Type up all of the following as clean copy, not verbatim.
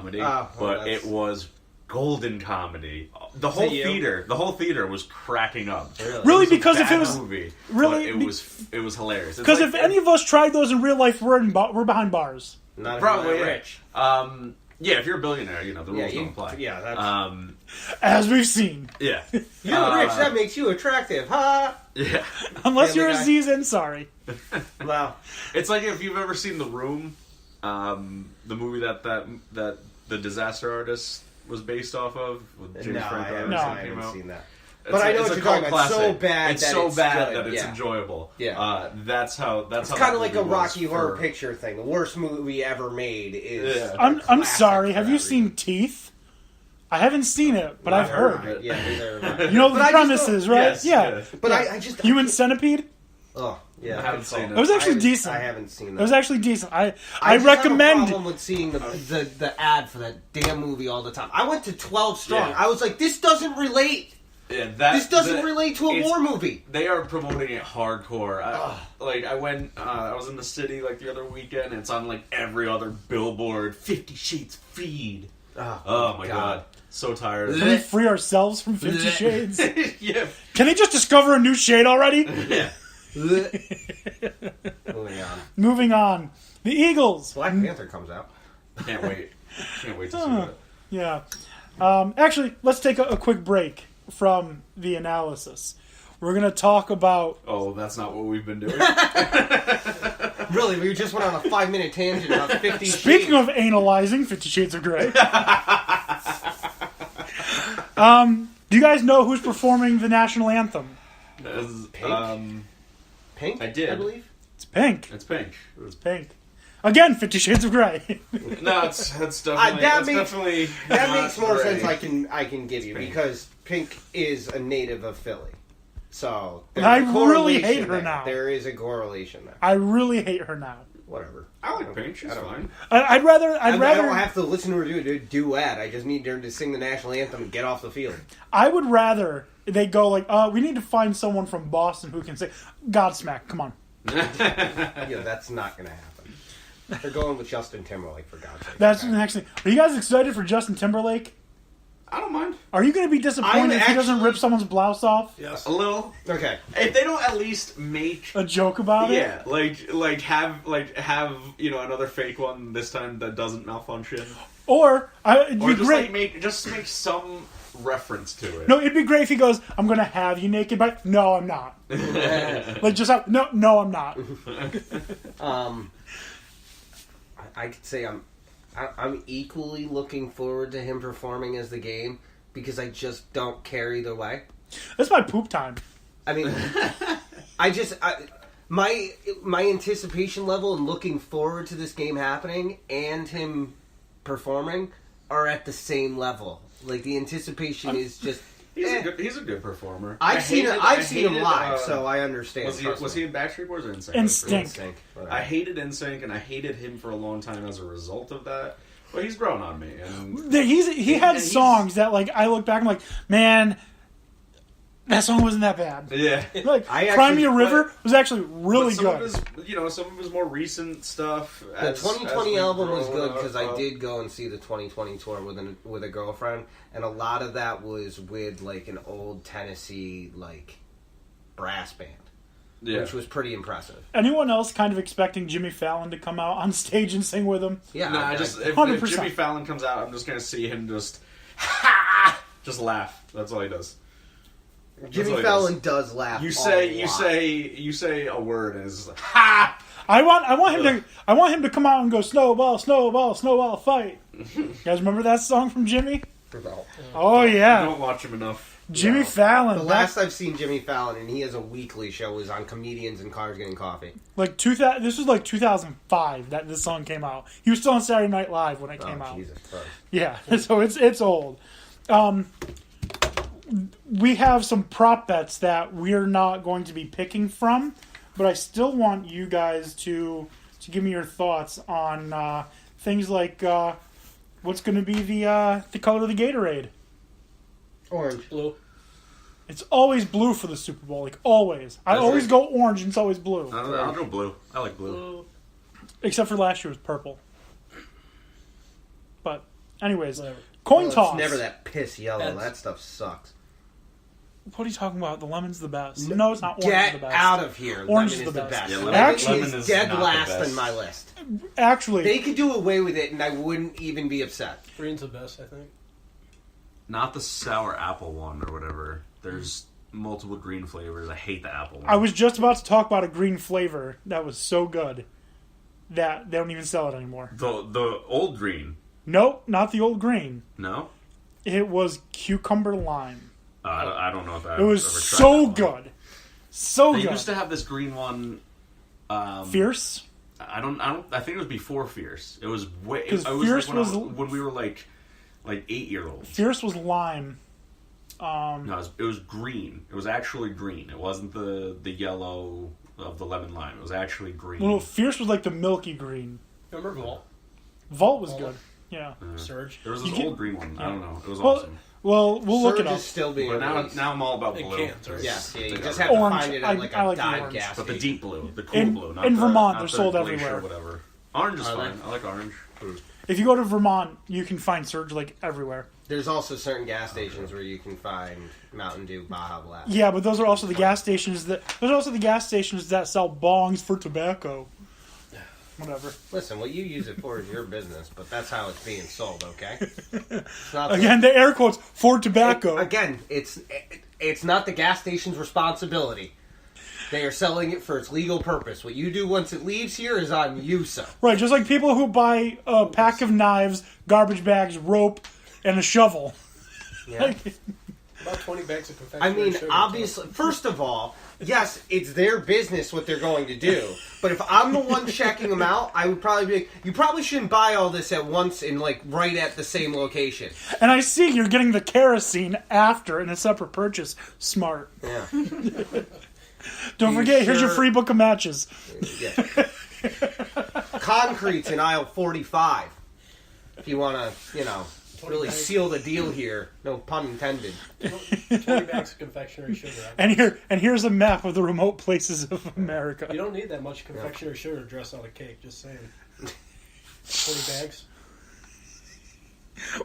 comedy, but it was golden comedy. The whole theater was cracking up. Really, because if it was movie, really, it was hilarious. Because if any of us tried those in real life, we're behind bars. Not probably rich. Yeah, if you're a billionaire, the rules don't apply. Yeah, that's... As we've seen. Yeah. You're rich, that makes you attractive, huh? Yeah. Unless you're Aziz Ansari. Wow. It's like if you've ever seen The Room, the movie that the Disaster Artist was based off of. With James Franco. I haven't seen that. But I know what you're talking about. It's so bad that it's enjoyable. Yeah. That's how. It's kind of like a Rocky Horror Picture thing. The worst movie ever made is. Yeah. I'm sorry. Have you seen Teeth? I haven't seen it, but I've heard it. Yeah, neither. You know the premises, right? Yes, yeah. But I just Human Centipede. Oh yeah, I haven't seen it. It was actually decent. I haven't seen that. It was actually decent. I just recommend. have a problem with seeing the ad for that damn movie all the time. I went to 12 Strong. Yeah. I was like, this doesn't relate. Yeah, this doesn't relate to a war movie. They are promoting it hardcore. I went. I was in the city the other weekend. And it's on every other billboard. 50 Shades Freed. Oh my god. So tired. Can we free ourselves from 50 Shades? Yeah. Can they just discover a new shade already? Yeah. Moving on. The Eagles. Black Panther comes out. Can't wait. Can't wait to see that. Yeah. Actually, let's take a quick break from the analysis. We're going to talk about... Oh, that's not what we've been doing? Really, we just went on a 5-minute tangent about 50 Shades. Speaking of analyzing 50 Shades of Grey. Do you guys know who's performing the national anthem? Pink? Pink? I did. I believe? It's Pink. It's Pink. It's Pink. Again, 50 Shades of Grey. No, that's definitely... That makes more Grey. sense I can give you, because Pink is a native of Philly. So, I really hate her now. There is a correlation there. I really hate her now. Whatever. I like Pink. She's fine. I'd rather... I don't have to listen to her do a duet. I just need her to sing the national anthem and get off the field. I would rather they go we need to find someone from Boston who can say, Godsmack, come on. Yeah, that's not going to happen. They're going with Justin Timberlake, for God's sake. That's the next thing. Are you guys excited for Justin Timberlake? I don't mind. Are you going to be disappointed if he doesn't rip someone's blouse off? Yes. A little. Okay. If they don't at least make a joke about it? Yeah, have another fake one this time that doesn't malfunction. Or it'd be just great. Make some reference to it. No, it'd be great if he goes, I'm going to have you naked, but no, I'm not. No, I'm not. I could say I'm equally looking forward to him performing as the game, because I just don't care either way. That's my poop time. I mean, my anticipation level and looking forward to this game happening and him performing are at the same level. Like, the anticipation is just... He's a good performer. I've seen him live, so I understand. Was he in Backstreet Boys or NSYNC? NSYNC. I hated NSYNC, and I hated him for a long time as a result of that. But he's grown on me. And he had songs that, I look back and I'm like, man, that song wasn't that bad. Yeah. Cry Me a River was actually really good. Some of his more recent stuff. The 2020 album was good because I did go and see the 2020 tour with a girlfriend, and a lot of that was with an old Tennessee brass band, which was pretty impressive. Anyone else kind of expecting Jimmy Fallon to come out on stage and sing with him? Yeah, if Jimmy Fallon comes out, I'm just gonna see him just laugh. That's all he does. Jimmy Fallon does laugh. You say a word and it's ha. I want him to come out and go snowball, snowball, snowball fight. You guys remember that song from Jimmy? Oh yeah. I don't watch him enough. Jimmy Fallon. The last I've seen Jimmy Fallon, and he has a weekly show, was on Comedians in Cars Getting Coffee. This was 2005 that this song came out. He was still on Saturday Night Live when it came out. Jesus Christ. Yeah, so it's old. We have some prop bets that we're not going to be picking from, but I still want you guys to give me your thoughts on things like what's going to be the color of the Gatorade. Orange. Blue. It's always blue for the Super Bowl, always. I always go orange and it's always blue. I'll go blue. I like blue. Except for last year was purple. But Anyways, Whatever. coin Well, toss. It's never that piss yellow. That's- That stuff sucks. What are you talking about? The lemon's the best. No, it's not. Orange is Get the best. out of here. Orange Lemon is is the the best. best. Yeah, Lemon Actually- is lemon is dead not the last best. on my list. Actually, They could do away with it, and I wouldn't even be upset. Green's the best, I think. Not the sour apple one or whatever. There's multiple green flavors. I hate the apple one. I was just about to talk about a green flavor that was so good that they don't even sell it anymore. the old green. Nope, not the old green. No, It was cucumber lime. I don't know if I It was ever tried so that one. good. So They good. used to have this green one. Fierce? I think it was before Fierce. It was way. 'Cause It was Fierce like when, was- when we were like 8-year-olds. Fierce was lime. No, it was green. It was actually green. It wasn't the yellow of the lemon lime. It was actually green. Well, Fierce was like the milky green. Remember Vault? Vault was Vault. good. Yeah. Surge? There was this You can- old green one. I don't know. It was Well, awesome. Well, we'll look Surge it up. is still being But released. now I'm all about It blue. can't, right? Yes, yeah, you They just got have to Orange. find it I at like like a the dive orange. gas But the station. deep blue, the cool In- blue, not in the, Vermont, not they're the sold glacier everywhere. or whatever. Orange is Are fine. they? I like orange. If you go to Vermont, you can find Surge like everywhere. There's also certain gas stations where you can find Mountain Dew Baja Blast. Yeah, but those are also the gas stations that sell bongs for tobacco. Whatever. Listen, what you use it for is your business, but that's how it's being sold, okay? It's not Again, the air quotes for tobacco. Again, it's not the gas station's responsibility. They are selling it for its legal purpose. What you do once it leaves here is on you, sir. Right, just like people who buy a pack of knives, garbage bags, rope, and a shovel. Yeah. About 20 bags of I confectionery mean, sugar. obviously, first of all, yes, it's their business what they're going to do. But if I'm the one checking them out, I would probably be like, you probably shouldn't buy all this at once and like right at the same location. And I see you're getting the kerosene after in a separate purchase. Smart. Yeah. Don't You forget, here's your sure- free book of matches. Yeah. Concrete's in aisle 45. If you want to, really bags. seal the deal here. No pun intended. 20 bags of confectionery sugar. And here's a map of the remote places of America. You don't need that much confectionery sugar to dress out a cake, just saying. 20 bags.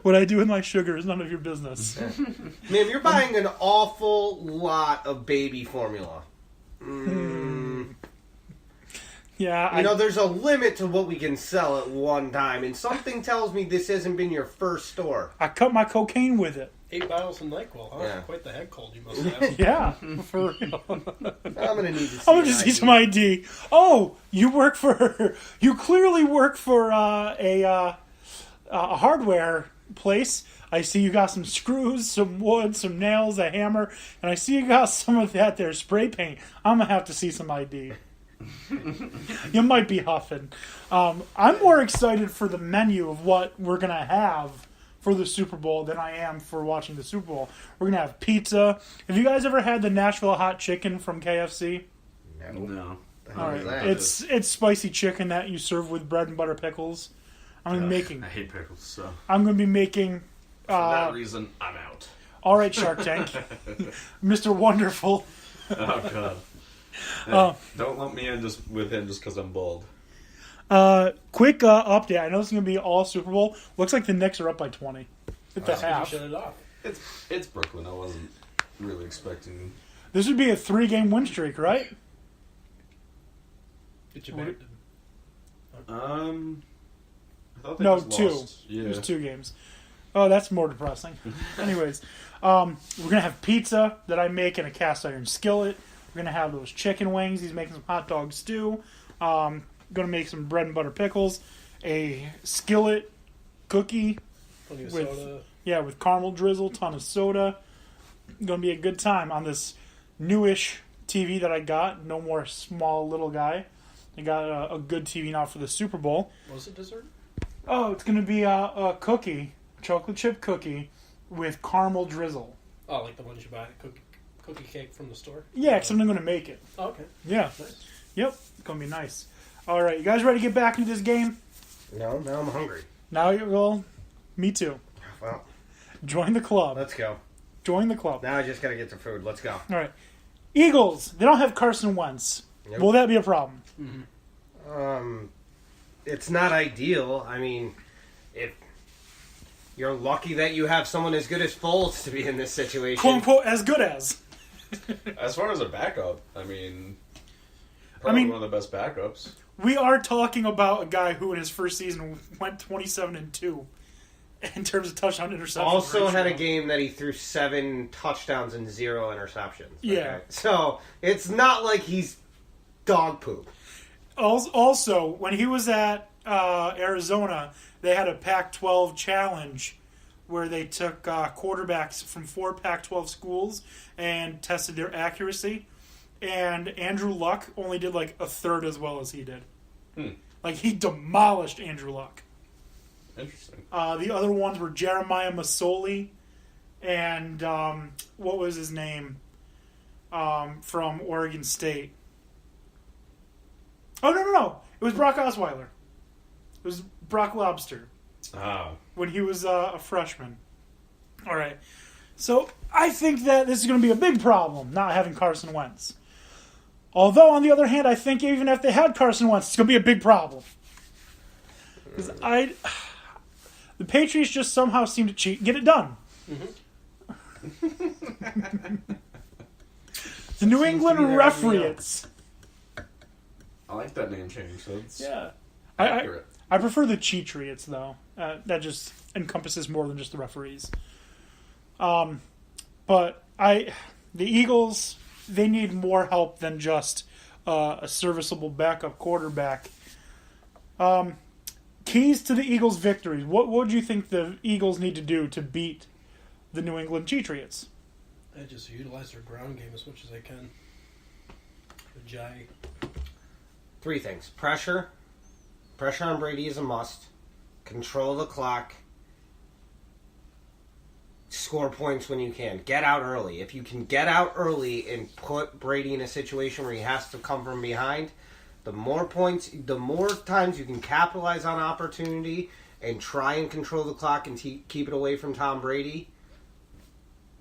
What I do with my sugar is none of your business. Man, you're buying an awful lot of baby formula. Yeah, There's a limit to what we can sell at one time, and something tells me this hasn't been your first store. I cut my cocaine with it. 8 bottles of NyQuil, huh? Yeah. Quite the head cold you must have. Yeah, for real. I'm gonna need to see. I'm gonna see some ID. Oh, you clearly work for a hardware place. I see you got some screws, some wood, some nails, a hammer, and I see you got some of that there spray paint. I'm gonna have to see some ID. You might be huffing. I'm more excited for the menu of what we're gonna have for the Super Bowl than I am for watching the Super Bowl. We're gonna have pizza. Have you guys ever had the Nashville hot chicken from KFC? No. All is right, that? it's spicy chicken that you serve with bread and butter pickles. I'm gonna be making. I hate pickles, so I'm gonna be making. for that reason, I'm out. All right, Shark Tank, Mr. Wonderful. Oh god. Don't lump me in with him just because I'm bald. Quick update. I know this is gonna be all Super Bowl. Looks like the Knicks are up by 20 at the You half. shut it off. It's Brooklyn. I wasn't really expecting. This would be a 3-game win streak, right? Get your back. I thought they No, just 2. lost. Yeah. It was 2 games. Oh, that's more depressing. Anyways, we're gonna have pizza that I make in a cast iron skillet. We're gonna have those chicken wings. He's making some hot dog stew. Gonna make some bread and butter pickles. A skillet cookie Plenty of with soda. with caramel drizzle, ton of soda. Gonna be a good time on this newish TV that I got. No more small little guy. I got a good TV now for the Super Bowl. Was it dessert? Oh, it's gonna be a cookie, chocolate chip cookie with caramel drizzle. Oh, like the ones you buy at cookie cake from the store? Yeah, because I'm gonna make it. Oh, okay. Yeah. Nice. Yep. It's gonna be nice. All right, you guys ready to get back into this game? No, now I'm hungry. Now well, me too. Well, Join the club. let's go. Join the club. Now I just gotta get some food. Let's go. All right. Eagles. They don't have Carson Wentz. Yep. Will that be a problem? It's not ideal. I mean, You're lucky that you have someone as good as Foles to be in this situation. Quote unquote, as good as. As far as a backup, I mean, probably one of the best backups. We are talking about a guy who in his first season went 27-2 in terms of touchdown interceptions. Also ratio. had a game that he threw 7 touchdowns and 0 interceptions. Yeah. Okay? So it's not like he's dog poop. Also, when he was at Arizona, they had a Pac-12 challenge where they took quarterbacks from 4 Pac-12 schools and tested their accuracy. And Andrew Luck only did like a third as well as he did. Like, he demolished Andrew Luck. Interesting. The other ones were Jeremiah Masoli and what was his name from Oregon State? Oh, no. It was Brock Osweiler. It was Brock Lobster when he was a freshman. All right. So I think that this is going to be a big problem, not having Carson Wentz. Although, on the other hand, I think even if they had Carson Wentz, it's going to be a big problem. Because the Patriots just somehow seem to cheat and get it done. The New England Referees. I like that name change. So it's accurate. I prefer the Cheatriots, though. That just encompasses more than just the referees. But the Eagles, they need more help than just a serviceable backup quarterback. Keys to the Eagles' victories. What would you think the Eagles need to do to beat the New England Patriots? They just utilize their ground game as much as they can. Ajayi. 3 things. Pressure. Pressure on Brady is a must. Control the clock. Score points when you can. Get out early. If you can get out early and put Brady in a situation where he has to come from behind, the more points, the more times you can capitalize on opportunity and try and control the clock and keep it away from Tom Brady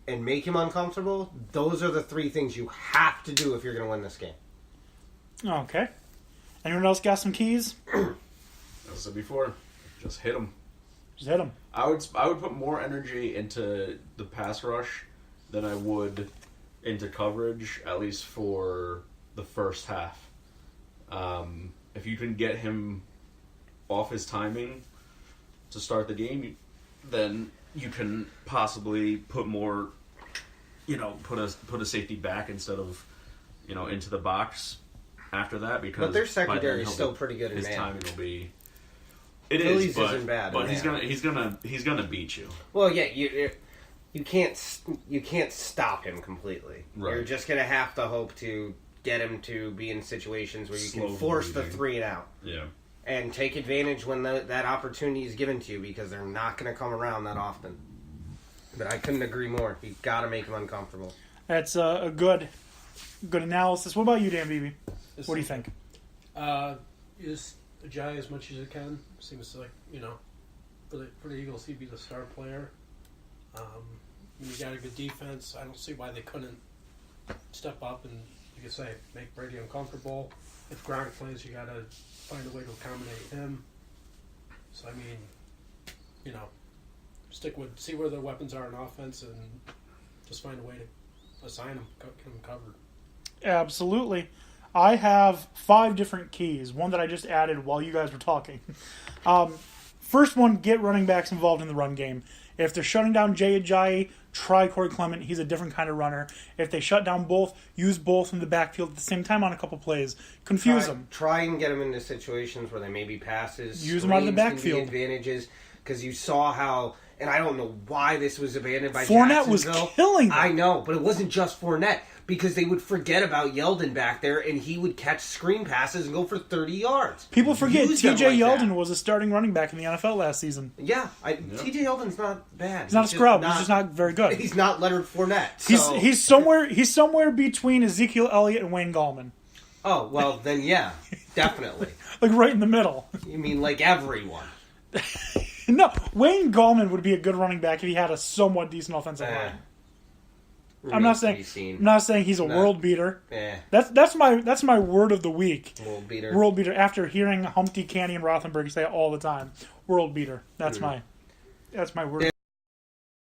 and make him uncomfortable, those are the 3 things you have to do if you're going to win this game. Okay. Anyone else got some keys? As I said before, just hit them. Just hit them. I would put more energy into the pass rush than I would into coverage, at least for the first half. If you can get him off his timing to start the game, then you can possibly put more, put a safety back instead of, into the box after that. Because but their secondary is still pretty good in his man. timing will be. It Phillies is, but, isn't bad but in he's gonna beat you. Well, yeah, you can't stop him completely. Right. You're just gonna have to hope to get him to be in situations where you can force the 3 and out. Yeah. And take advantage when that opportunity is given to you, because they're not going to come around that often. But I couldn't agree more. You've got to make them uncomfortable. That's a good analysis. What about you, Dan Beebe? What do you think? Use Ajayi as much as you can. Seems like, for the Eagles, he'd be the star player. When you got a good defense, I don't see why they couldn't step up and, like I say, make Brady uncomfortable. If Gronk plays, you got to find a way to accommodate him. So, see where their weapons are in offense and just find a way to assign them, get them covered. Absolutely. I have 5 different keys, one that I just added while you guys were talking. First one, get running backs involved in the run game. If they're shutting down Jay Ajayi, try Corey Clement. He's a different kind of runner. If they shut down both, use both in the backfield at the same time on a couple plays. Confuse them. Try and get them into situations where they may be passes. Use them out of the backfield. Advantages, because you saw how, and I don't know why this was abandoned by Fournette Jacksonville. was killing them. I know, but it wasn't just Fournette, because they would forget about Yeldon back there, and he would catch screen passes and go for 30 yards. People forget Use them T.J. like Yeldon that. was a starting running back in the NFL last season. Yeah, T.J. Yeldon's not bad. He's not a scrub. He's just not very good. He's not Leonard Fournette. So. He's somewhere between Ezekiel Elliott and Wayne Gallman. Oh, well, then yeah, definitely. Like right in the middle. You mean like everyone? No, Wayne Gallman would be a good running back if he had a somewhat decent offensive line. I'm not saying he's a world beater. That's my word of the week. World beater. World beater. After hearing Humpty, Canny, and Rothenberg say it all the time, world beater. That's my. That's my word.